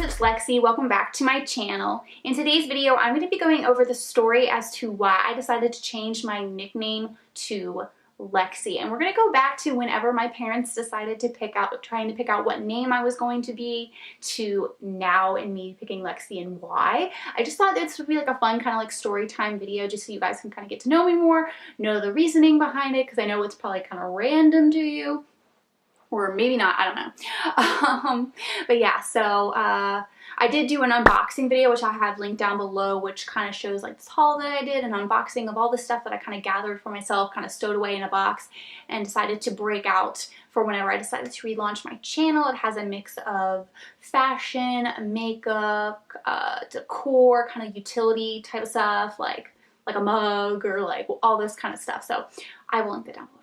it's Lexi. Welcome back to my channel. In today's video, I'm going to be going over the story as to why I decided to change my nickname to Lexi. And we're going to go back to whenever my parents decided to trying to pick out what name I was going to be, to now and me picking Lexi and why. I just thought this would be like a fun kind of like story time video just so you guys can kind of get to know me more, know the reasoning behind it, because I know it's probably kind of random to you. Or maybe not, I don't know. But yeah, so I did do an unboxing video, which I have linked down below, which kind of shows like this haul that I did, an unboxing of all the stuff that I kind of gathered for myself, kind of stowed away in a box, and decided to break out for whenever I decided to relaunch my channel. It has a mix of fashion, makeup, decor, kind of utility type of stuff, like a mug or like all this kind of stuff. So I will link it down below.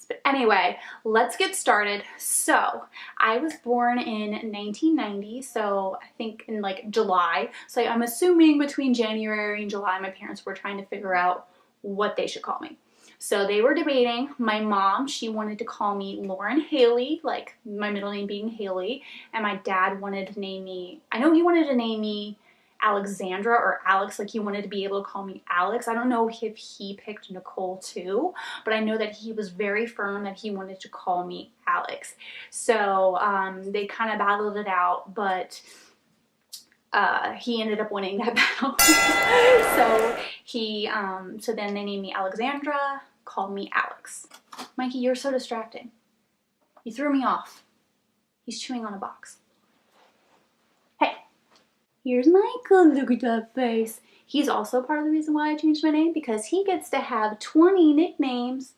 But anyway, let's get started. So I was born in 1990, so I think in like July. So I'm assuming between January and July, my parents were trying to figure out what they should call me. So they were debating. My mom, she wanted to call me Lauren Haley, like my middle name being Haley. And my dad wanted to name me, I know he wanted to name me Alexandra or Alex, like he wanted to be able to call me Alex. I don't know if he picked Nicole too, but I know that he was very firm that he wanted to call me Alex. So they kind of battled it out, but he ended up winning that battle. So then they named me Alexandra, called me Alex. Mikey, you're so distracting. You threw me off. He's chewing on a box. Here's Michael, look at that face. He's also part of the reason why I changed my name, because he gets to have 20 nicknames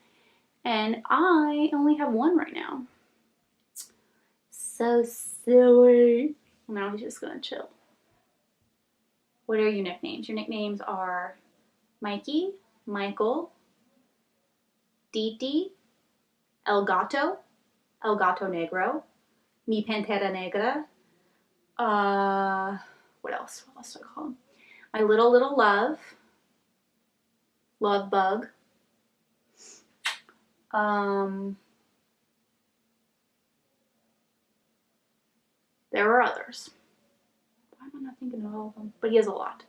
and I only have one right now. So silly. Now he's just gonna chill. What are your nicknames? Your nicknames are Mikey, Michael, Diti, El Gato Negro, Mi Pantera Negra, what else do I call him? My little love. Love bug. There were others. Why am I not thinking of all of them? But he has a lot.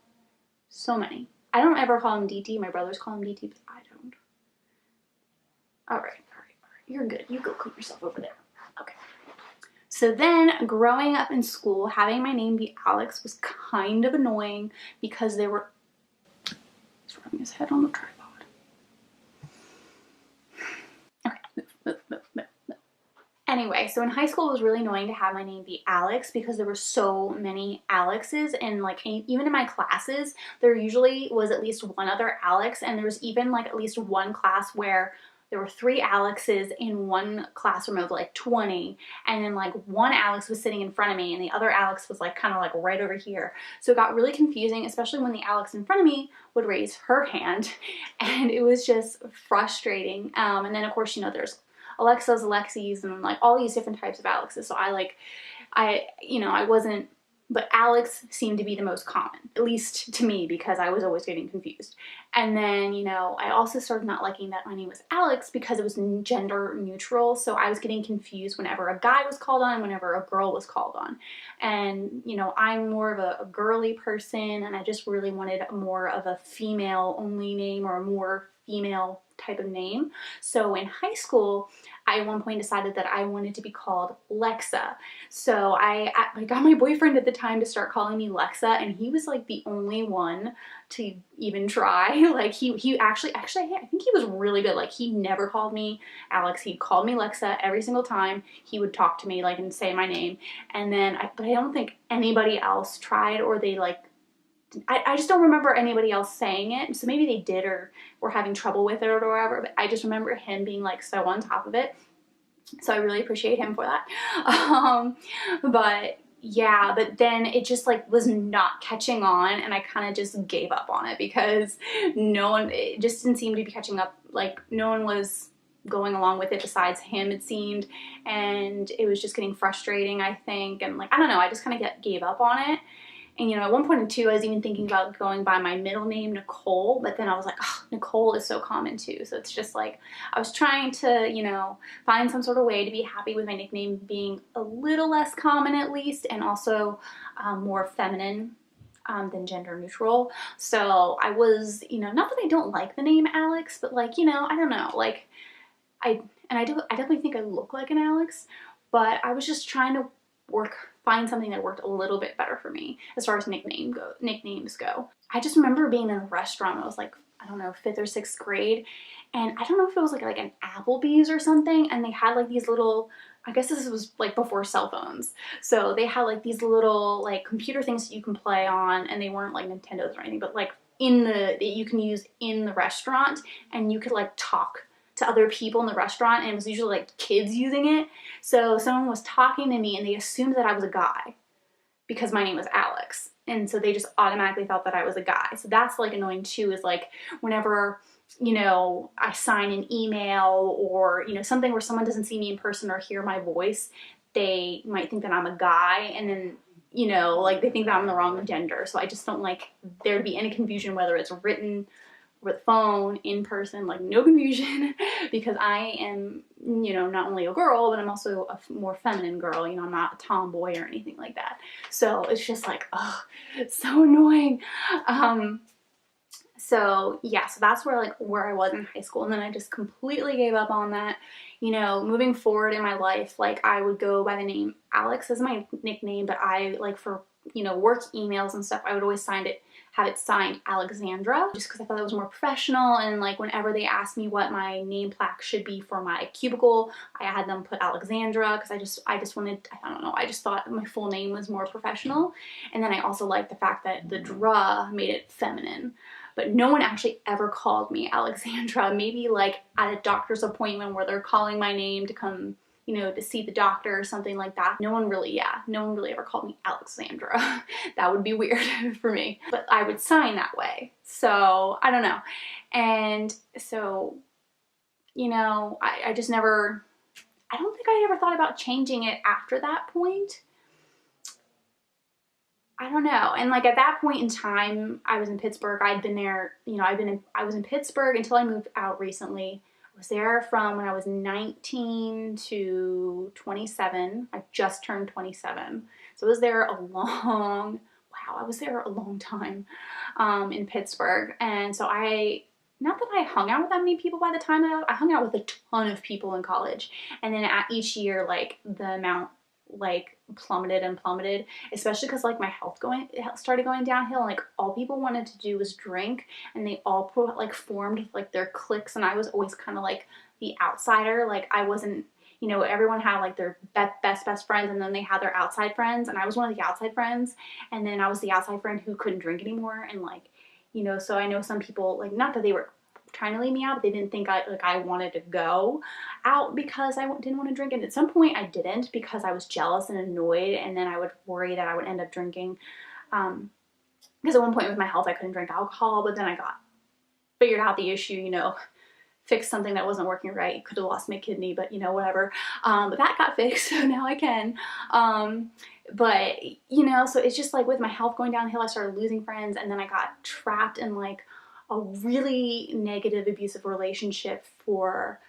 So many. I don't ever call him DT. My brothers call him DT, but I don't. Alright. You're good. You go clean yourself over there. Okay. So then, growing up in school, having my name be Alex was kind of annoying because they were... He's rubbing his head on the tripod. Okay, move. Anyway, so in high school it was really annoying to have my name be Alex because there were so many Alexes, and like even in my classes, there usually was at least one other Alex, and there was even like at least one class where there were 3 Alexes in one classroom of like 20, and then like one Alex was sitting in front of me and the other Alex was like kind of like right over here. So it got really confusing, especially when the Alex in front of me would raise her hand, and it was just frustrating. And then of course, you know, there's Alexas, Alexis, and like all these different types of Alexes. So I wasn't, but Alex seemed to be the most common, at least to me, because I was always getting confused. And then, you know, I also started not liking that my name was Alex because it was gender neutral. So I was getting confused whenever a guy was called on, whenever a girl was called on. And, you know, I'm more of a girly person, and I just really wanted more of a female only name, or a more female type of name. So in high school, I at one point decided that I wanted to be called Lexa. So I got my boyfriend at the time to start calling me Lexa, and he was like the only one to even try. Like he actually, I think he was really good. Like he never called me Alex. He called me Lexa every single time he would talk to me, like, and say my name. And then, but I don't think anybody else tried, or they like, I just don't remember anybody else saying it. So maybe they did, or were having trouble with it or whatever, but I just remember him being like so on top of it. So I really appreciate him for that. But yeah, but then it just like was not catching on, and I kind of just gave up on it because it just didn't seem to be catching up. Like no one was going along with it besides him, it seemed, and it was just getting frustrating, I think. And like, I don't know, I just kind of gave up on it. And, you know, at one point too, I was even thinking about going by my middle name, Nicole, but then I was like, oh, Nicole is so common too. So it's just like, I was trying to, you know, find some sort of way to be happy with my nickname being a little less common at least, and also more feminine than gender neutral. So I was, you know, not that I don't like the name Alex, but like, you know, I don't know, like I definitely think I look like an Alex, but I was just trying to find something that worked a little bit better for me as far as nicknames go. I just remember being in a restaurant. I was like, I don't know, 5th or 6th grade, and I don't know if it was like an Applebee's or something, and they had like these little, I guess this was like before cell phones, so they had like these little like computer things that you can play on, and they weren't like Nintendos or anything, but like that you can use in the restaurant, and you could like talk to other people in the restaurant, and it was usually like kids using it. So someone was talking to me and they assumed that I was a guy because my name was Alex, and so they just automatically thought that I was a guy. So that's like annoying too, is like whenever, you know, I sign an email or, you know, something where someone doesn't see me in person or hear my voice, they might think that I'm a guy, and then, you know, like they think that I'm the wrong gender. So I just don't like there to be any confusion whether it's written over the phone, in person, like no confusion, because I am, you know, not only a girl, but I'm also a more feminine girl. You know, I'm not a tomboy or anything like that. So it's just like, oh, it's so annoying. So yeah, so that's where I was in high school, and then I just completely gave up on that. You know, moving forward in my life, like I would go by the name Alex as my nickname, but I like for, you know, work emails and stuff, I would always have it signed Alexandra, just because I thought it was more professional. And like whenever they asked me what my name plaque should be for my cubicle, I had them put Alexandra, because I just wanted, I don't know, I just thought my full name was more professional. And then I also liked the fact that the dra made it feminine. But no one actually ever called me Alexandra. Maybe like at a doctor's appointment where they're calling my name to come, you know, to see the doctor or something like that. No one really ever called me Alexandra. That would be weird for me. But I would sign that way. So I don't know. And so, you know, I just never, I don't think I ever thought about changing it after that point. I don't know. And like at that point in time, I was in Pittsburgh. I'd been there, you know, I was in Pittsburgh until I moved out recently. I was there from when I was 19 to 27. I just turned 27. So I was there I was there a long time in Pittsburgh. And so not that I hung out with that many people by the time I hung out with a ton of people in college. And then at each year, like the amount like plummeted and plummeted, especially because like my health started going downhill, and like all people wanted to do was drink, and they all like formed like their cliques, and I was always kind of like the outsider. Like I wasn't, you know, everyone had like their best friends, and then they had their outside friends, and I was one of the outside friends, and then I was the outside friend who couldn't drink anymore. And like, you know, so I know some people, like, not that they were trying to leave me out, but they didn't think I wanted to go out because I didn't want to drink. And at some point I didn't, because I was jealous and annoyed, and then I would worry that I would end up drinking. Because at one point with my health I couldn't drink alcohol, but then I figured out the issue, you know, fixed something that wasn't working right. Could have lost my kidney, but you know, whatever. But that got fixed, so now I can. But you know, so it's just like with my health going downhill, I started losing friends, and then I got trapped in like a really negative, abusive relationship for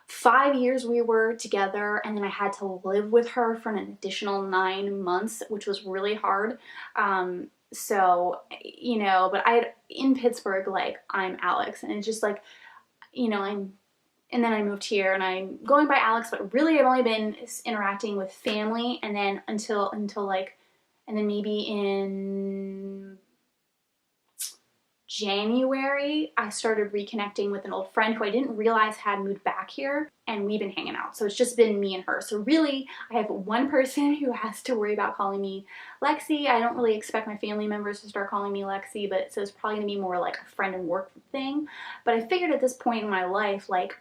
5 years. We were together, and then I had to live with her for an additional 9 months, which was really hard. So, you know, but in Pittsburgh, like, I'm Alex, and it's just like, you know, and then I moved here, and I'm going by Alex, but really I've only been interacting with family, and then until like, and then maybe in January, I started reconnecting with an old friend who I didn't realize had moved back here, and we've been hanging out. So it's just been me and her. So really, I have one person who has to worry about calling me Lexi. I don't really expect my family members to start calling me Lexi, but so it's probably gonna be more like a friend and work thing. But I figured at this point in my life, like,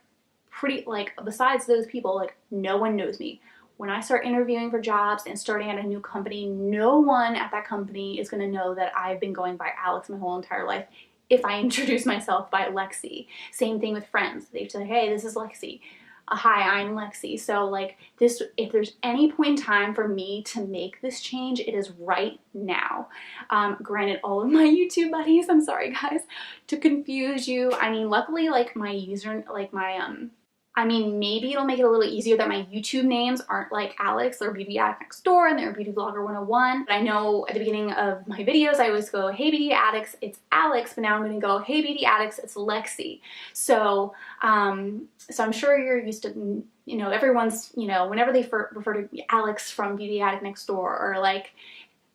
besides those people, like, no one knows me. When I start interviewing for jobs and starting at a new company, no one at that company is going to know that I've been going by Alex my whole entire life if I introduce myself by Lexi. Same thing with friends. They say, hey, this is Lexi. hi, I'm Lexi. So like this, if there's any point in time for me to make this change, it is right now. Granted, all of my YouTube buddies, I'm sorry guys to confuse you. I mean, luckily like my user, like my, I mean, maybe it'll make it a little easier that my YouTube names aren't like Alex or Beauty Addict Next Door and they're Beauty Vlogger 101. But I know at the beginning of my videos, I always go, hey Beauty Addicts, it's Alex. But now I'm going to go, hey Beauty Addicts, it's Lexi. So, so I'm sure you're used to, you know, everyone's, you know, whenever they refer to Alex from Beauty Addict Next Door or like,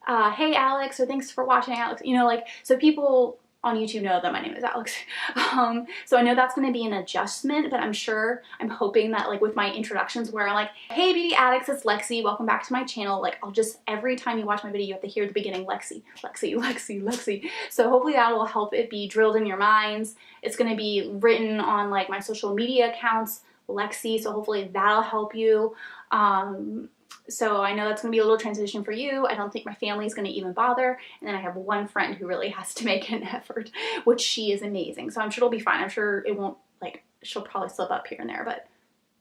hey Alex, or thanks for watching Alex, you know, like, so people on YouTube know that my name is Alex. So I know that's going to be an adjustment, but I'm hoping that like with my introductions where I'm like, hey Beauty Addicts, it's Lexi, welcome back to my channel. Like I'll just, every time you watch my video, you have to hear at the beginning, Lexi, Lexi, Lexi, Lexi. So hopefully that will help it be drilled in your minds. It's going to be written on like my social media accounts, Lexi. So hopefully that'll help you. So I know that's going to be a little transition for you. I don't think my family is going to even bother. And then I have one friend who really has to make an effort, which she is amazing. So I'm sure it'll be fine. I'm sure it won't, like, she'll probably slip up here and there, but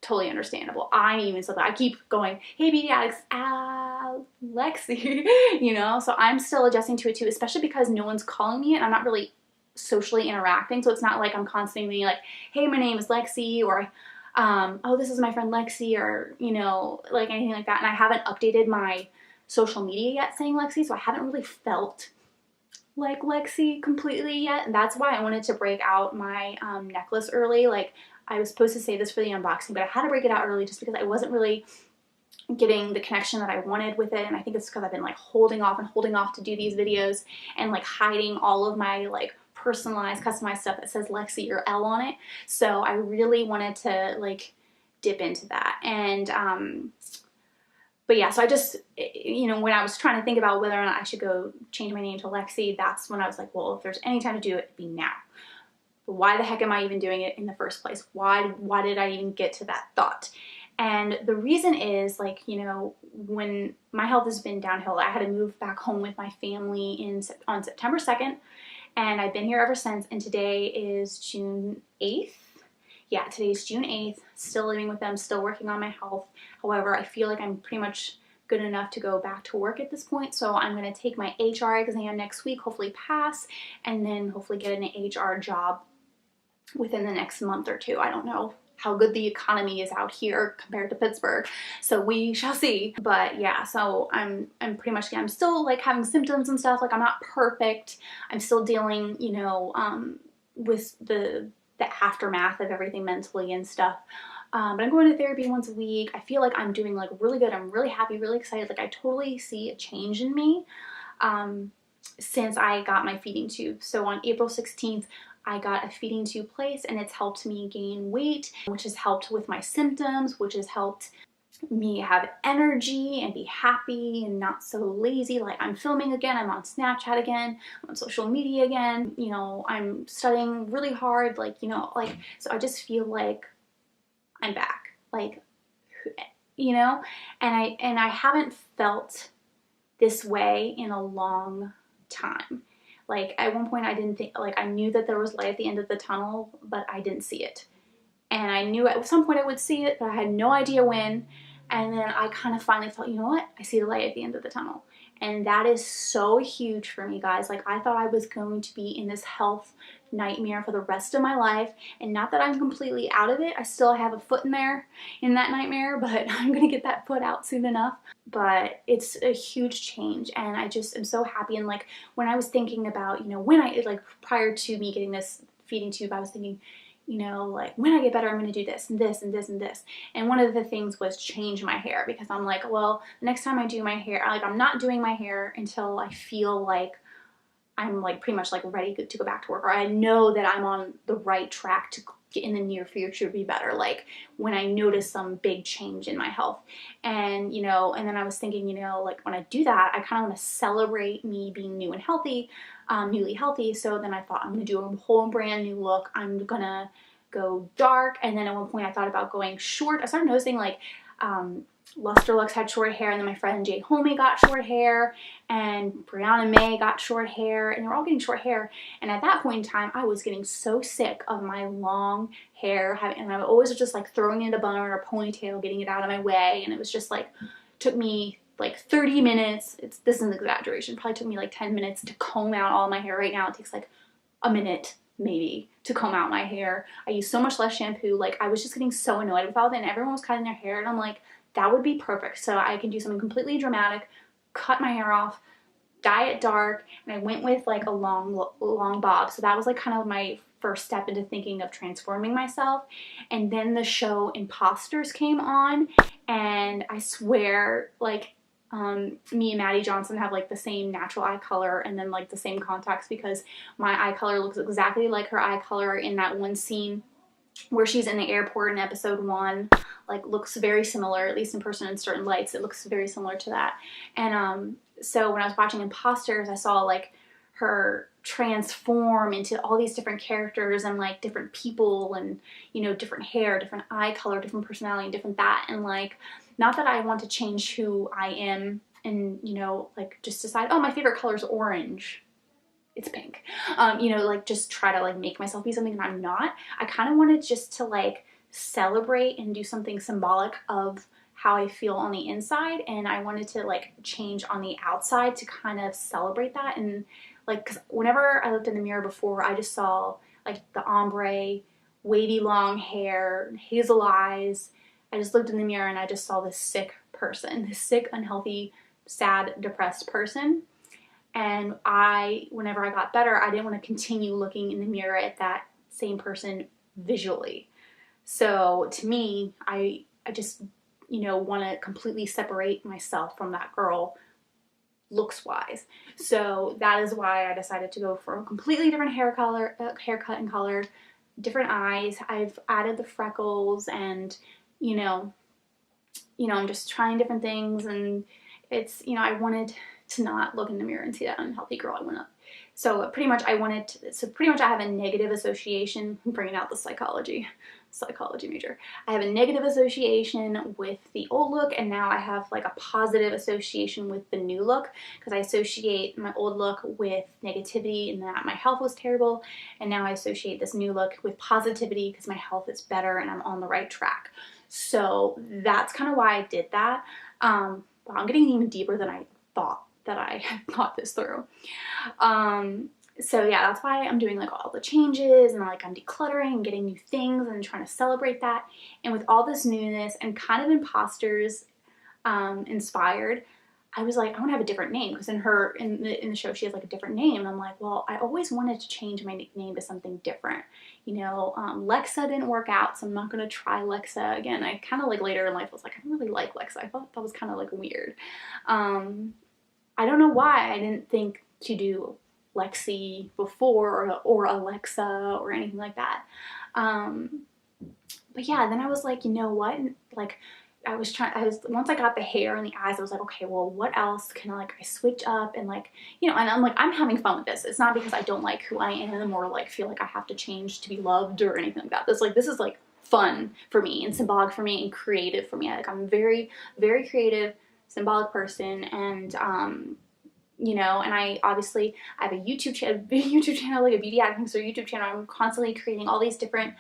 totally understandable. I even slip up. I keep going, hey Beauty Addicts, Lexi, you know? So I'm still adjusting to it too, especially because no one's calling me and I'm not really socially interacting. So it's not like I'm constantly like, hey, my name is Lexi, or oh, this is my friend Lexi, or, you know, like anything like that. And I haven't updated my social media yet saying Lexi, so I haven't really felt like Lexi completely yet. And that's why I wanted to break out my necklace early. Like I was supposed to say this for the unboxing, but I had to break it out early just because I wasn't really getting the connection that I wanted with it. And I think it's because I've been like holding off to do these videos and like hiding all of my like personalized, customized stuff that says Lexi or L on it. So I really wanted to like dip into that. And but yeah, so I just, you know, when I was trying to think about whether or not I should go change my name to Lexi, that's when I was like, well, if there's any time to do it, it'd be now. But why the heck am I even doing it in the first place? Why did I even get to that thought? And the reason is, like, you know, when my health has been downhill, I had to move back home with my family on September 2nd. And I've been here ever since, and today is June 8th. Yeah, today's June 8th, still living with them, still working on my health. However, I feel like I'm pretty much good enough to go back to work at this point, so I'm going to take my HR exam next week, hopefully pass, and then hopefully get an HR job within the next month or two. I don't know how good the economy is out here compared to Pittsburgh, so we shall see. But yeah, so I'm pretty much, I'm still like having symptoms and stuff. Like I'm not perfect. I'm still dealing, you know, with the aftermath of everything mentally and stuff. But I'm going to therapy once a week. I feel like I'm doing like really good. I'm really happy, really excited. Like I totally see a change in me since I got my feeding tube. So on April 16th, I got a feeding tube placed, and it's helped me gain weight, which has helped with my symptoms, which has helped me have energy and be happy and not so lazy. Like I'm filming again, I'm on Snapchat again, I'm on social media again, you know, I'm studying really hard, like, you know, like, so I just feel like I'm back, like, you know, and I haven't felt this way in a long time. Like at one point I didn't think, like I knew that there was light at the end of the tunnel, but I didn't see it. And I knew at some point I would see it, but I had no idea when. And then I kind of finally thought, you know what? I see the light at the end of the tunnel. And that is so huge for me, guys. Like I thought I was going to be in this health nightmare for the rest of my life. And not that I'm completely out of it. I still have a foot in there in that nightmare, but I'm going to get that foot out soon enough. But it's a huge change, and I just am so happy. And like when I was thinking about, you know, when I, like prior to me getting this feeding tube, I was thinking, you know, like when I get better, I'm going to do this and this and this and this. And one of the things was change my hair, because I'm like, well, the next time I do my hair, like I'm not doing my hair until I feel like I'm like pretty much like ready to go back to work, or I know that I'm on the right track to get in the near future to be better. Like when I notice some big change in my health. And, you know, and then I was thinking, you know, like when I do that, I kind of want to celebrate me being new and healthy, newly healthy. So then I thought I'm going to do a whole brand new look. I'm going to go dark. And then at one point I thought about going short. I started noticing like, Lustrelux had short hair, and then my friend Jay Homey got short hair, and Brianna May got short hair, and they were all getting short hair. And at that point in time, I was getting so sick of my long hair, and I always was just like throwing it in a bun or a ponytail, getting it out of my way, and it was just like, took me like 30 minutes, this is an exaggeration, probably took me like 10 minutes to comb out all my hair. Right now it takes like a minute maybe to comb out my hair. I use so much less shampoo. Like, I was just getting so annoyed with all that, and everyone was cutting their hair, and I'm like, that would be perfect. So I can do something completely dramatic, cut my hair off, dye it dark, and I went with like a long bob. So that was like kind of my first step into thinking of transforming myself. And then the show Imposters came on, and I swear, like, me and Maddie Johnson have like the same natural eye color and then like the same contacts, because my eye color looks exactly like her eye color in that one scene where she's in the airport in episode 1. Like, looks very similar, at least in person in certain lights. It looks very similar to that. And so when I was watching Imposters, I saw like her transform into all these different characters and like different people, and, you know, different hair, different eye color, different personality, and different that. And like, not that I want to change who I am and, you know, like just decide, oh, my favorite color is orange, it's pink. You know, like just try to like make myself be something that I'm not. I kind of wanted just to like celebrate and do something symbolic of how I feel on the inside, and I wanted to like change on the outside to kind of celebrate that. And like, cause whenever I looked in the mirror before, I just saw like the ombre, wavy long hair, hazel eyes. I just looked in the mirror and I just saw this sick person, this sick, unhealthy, sad, depressed person. And whenever I got better, I didn't want to continue looking in the mirror at that same person visually. So to me, I just, you know, want to completely separate myself from that girl looks wise. So that is why I decided to go for a completely different haircut and color, different eyes. I've added the freckles, and you know, I'm just trying different things, and it's, you know, I wanted to not look in the mirror and see that unhealthy girl I went up. So pretty much I have a negative association. I'm bringing out the psychology major. I have a negative association with the old look, and now I have like a positive association with the new look, because I associate my old look with negativity and that my health was terrible, and now I associate this new look with positivity because my health is better and I'm on the right track. So that's kind of why I did that. Wow, I'm getting even deeper than I thought that I had thought this through. So yeah, that's why I'm doing like all the changes, and like I'm decluttering and getting new things and trying to celebrate that. And with all this newness and kind of Imposters inspired, I was like, I want to have a different name, because in the show she has like a different name. And I'm like, well, I always wanted to change my nickname to something different. You know, Lexa didn't work out, so I'm not going to try Lexa again. I kind of like later in life was like, I don't really like Lexa. I thought that was kind of like weird. I don't know why I didn't think to do Lexi before, or Alexa or anything like that. But yeah, then I was like, you know what? Like, once I got the hair and the eyes, I was like, okay, well, what else can I switch up? And like, you know, and I'm like, I'm having fun with this. It's not because I don't like who I am, or like feel like I have to change to be loved or anything like that. This is like fun for me and symbolic for me and creative for me. Like, I'm very, very creative, symbolic person. And you know, and I have a YouTube channel, like a Beauty Addicts or YouTube channel. I'm constantly creating all these different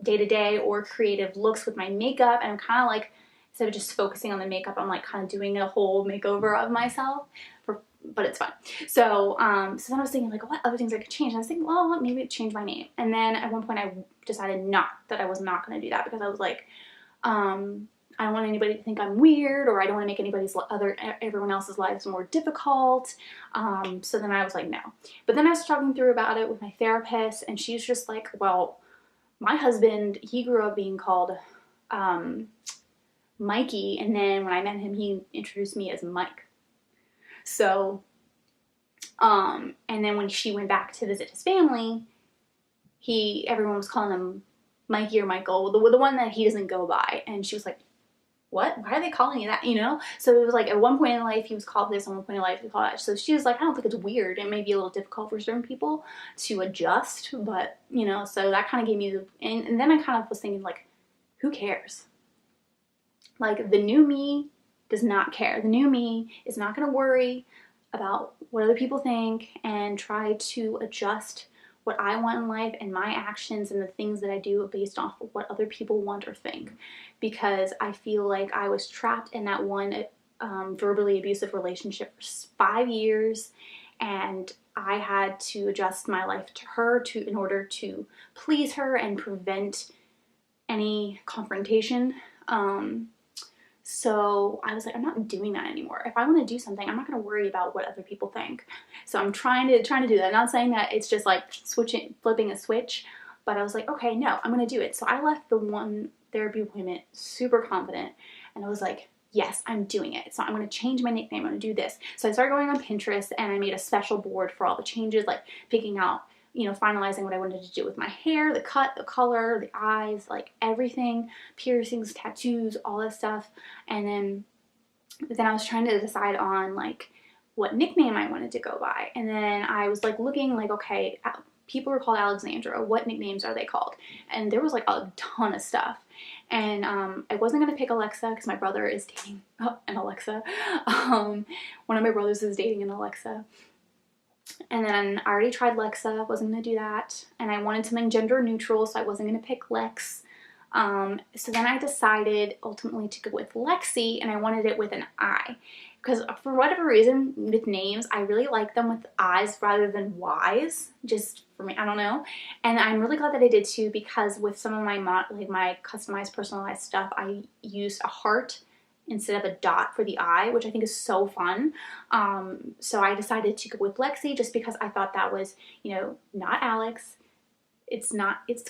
day-to-day or creative looks with my makeup, and I'm kind of like, instead of just focusing on the makeup, I'm like kind of doing a whole makeover of myself, but it's fun. So so then I was thinking, like, what other things I could change? And I was thinking, well, maybe change my name. And then at one point I decided that I was not going to do that, because I was like, I don't want anybody to think I'm weird, or I don't want to make everyone else's lives more difficult. So then I was like, no. But then I was talking through about it with my therapist, and she's just like, well, my husband, he grew up being called Mikey, and then when I met him, he introduced me as Mike. So, and then when she went back to visit his family, everyone was calling him Mikey or Michael, the one that he doesn't go by. And she was like, what? Why are they calling you that? You know? So it was like, at one point in life he was called this, at one point in life he was called that. So she was like, I don't think it's weird. It may be a little difficult for certain people to adjust, but, you know, so that kind of gave me and then I kind of was thinking, like, who cares? Like, the new me does not care. The new me is not going to worry about what other people think and try to adjust what I want in life and my actions and the things that I do based off of what other people want or think. Because I feel like I was trapped in that one verbally abusive relationship for 5 years, and I had to adjust my life to her in order to please her and prevent any confrontation. So I was like, I'm not doing that anymore. If I want to do something, I'm not going to worry about what other people think. So I'm trying to do that. I'm not saying that it's just like flipping a switch, but I was like, okay, no, I'm going to do it. So I left the one therapy appointment super confident, and I was like, yes, I'm doing it. So I'm going to change my nickname. I'm going to do this. So I started going on Pinterest, and I made a special board for all the changes, like picking out, you know, finalizing what I wanted to do with my hair, the cut, the color, the eyes, like everything, piercings, tattoos, all this stuff. And then I was trying to decide on like what nickname I wanted to go by. And then I was like looking like, okay, people are called Alexandra. What nicknames are they called? And there was like a ton of stuff. And I wasn't going to pick Alexa because my brother is dating an Alexa. One of my brothers is dating an Alexa. And then I already tried Lexa, wasn't going to do that. And I wanted something gender neutral, so I wasn't going to pick Lex. So then I decided ultimately to go with Lexi, and I wanted it with an I. Because for whatever reason, with names, I really like them with I's rather than Y's. Just for me, I don't know. And I'm really glad that I did too, because with some of my my customized, personalized stuff, I used a heart instead of a dot for the I, which I think is so fun. So I decided to go with Lexi just because I thought that was, you know, not Alex. It's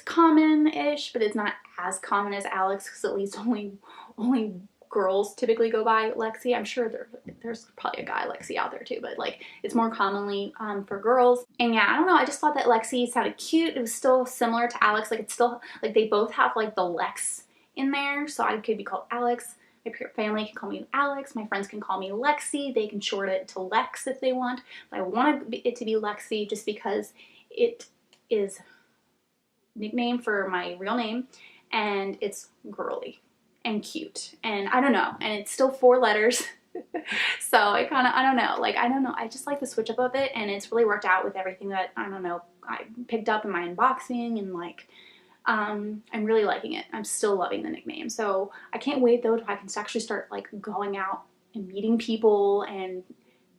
common-ish, but it's not as common as Alex, because at least only girls typically go by Lexi. I'm sure there's probably a guy Lexi out there too, but like it's more commonly for girls. And yeah, I don't know, I just thought that Lexi sounded cute. It was still similar to Alex, like it's still like they both have like the Lex in there, so I could be called Alex. My family can call me Alex. My friends can call me Lexi. They can short it to Lex if they want. But I want it to be Lexi just because it is nickname for my real name, and it's girly and cute, and I don't know, and it's still 4 letters. So it kind of, I don't know, I just like the switch up of it, and it's really worked out with everything that, I don't know, I picked up in my unboxing, and like I'm really liking it. I'm still loving the nickname. So I can't wait though till I can actually start like going out and meeting people and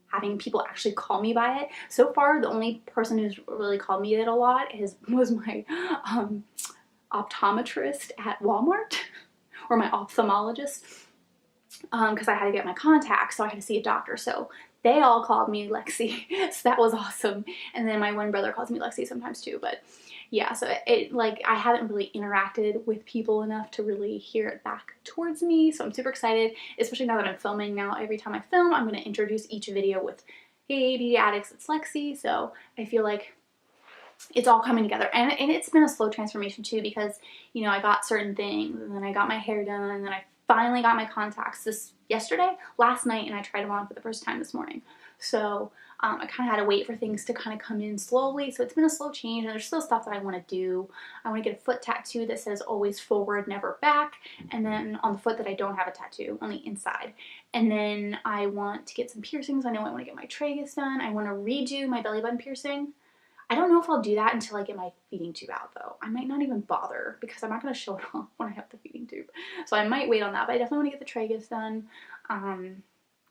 having people actually call me by it. So far, the only person who's really called me it a lot was my optometrist at Walmart, or my ophthalmologist, because I had to get my contacts, so I had to see a doctor. So they all called me Lexi, so that was awesome. And then my one brother calls me Lexi sometimes too, but yeah, so it like I haven't really interacted with people enough to really hear it back towards me, so I'm super excited, especially now that I'm filming. Now every time I film, I'm going to introduce each video with, hey, Beauty Addicts, it's Lexi. So I feel like it's all coming together, and it's been a slow transformation too, because, you know, I got certain things, and then I got my hair done, and then I finally got my contacts last night, and I tried them on for the first time this morning. So I kind of had to wait for things to kind of come in slowly. So it's been a slow change, and there's still stuff that I want to do. I want to get a foot tattoo that says always forward, never back. And then on the foot that I don't have a tattoo, on the inside. And then I want to get some piercings. I know I want to get my tragus done. I want to redo my belly button piercing. I don't know if I'll do that until I get my feeding tube out though. I might not even bother, because I'm not going to show it off when I have the feeding tube. So I might wait on that, but I definitely want to get the tragus done.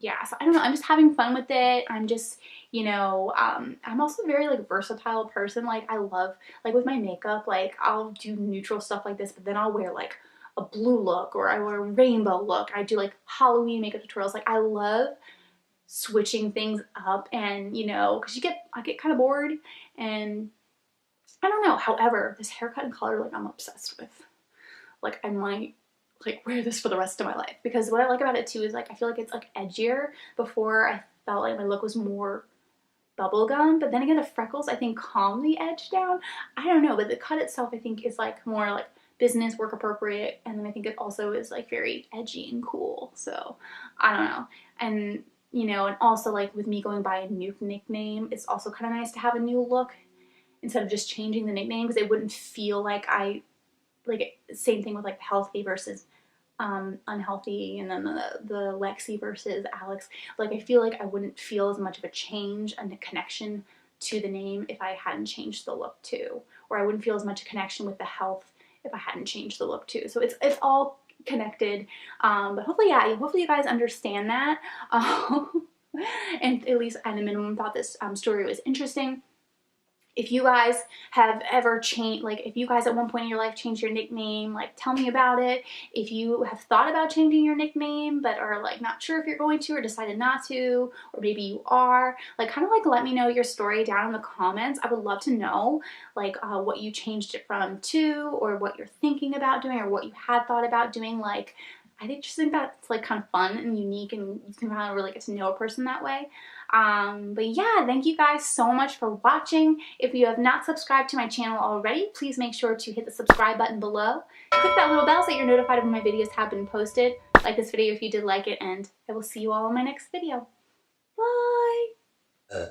Yeah, so I don't know, I'm just having fun with it. I'm just, you know, I'm also a very like versatile person. Like I love, like with my makeup, like I'll do neutral stuff like this, but then I'll wear like a blue look, or I wear a rainbow look. I do like Halloween makeup tutorials. Like I love switching things up, and you know, because I get kind of bored, and I don't know. However, this haircut and color, like I'm obsessed with. Like I might like wear this for the rest of my life, because what I like about it too is like I feel like it's like edgier. Before I felt like my look was more bubblegum, but then again the freckles I think calm the edge down. I don't know, but the cut itself I think is like more like business, work appropriate, and then I think it also is like very edgy and cool. So I don't know. And you know, and also like with me going by a new nickname, it's also kind of nice to have a new look instead of just changing the nickname, because it wouldn't feel like same thing with like the healthy versus unhealthy, and then the Lexi versus Alex, like I feel like I wouldn't feel as much of a change and a connection to the name if I hadn't changed the look too, or I wouldn't feel as much a connection with the health if I hadn't changed the look too. So it's all connected, but hopefully, yeah, hopefully you guys understand that, and at least at a minimum thought this story was interesting. If you guys have ever changed, like if you guys at one point in your life changed your nickname, like tell me about it. If you have thought about changing your nickname but are like not sure if you're going to or decided not to, or maybe you are, like kind of like let me know your story down in the comments. I would love to know like what you changed it from to, or what you're thinking about doing, or what you had thought about doing. Like I just think that's like kind of fun and unique, and you can kind of really get to know a person that way. But yeah, thank you guys so much for watching. If you have not subscribed to my channel already, please make sure to hit the subscribe button below. Click that little bell so that you're notified when my videos have been posted. Like this video if you did like it, and I will see you all in my next video. Bye!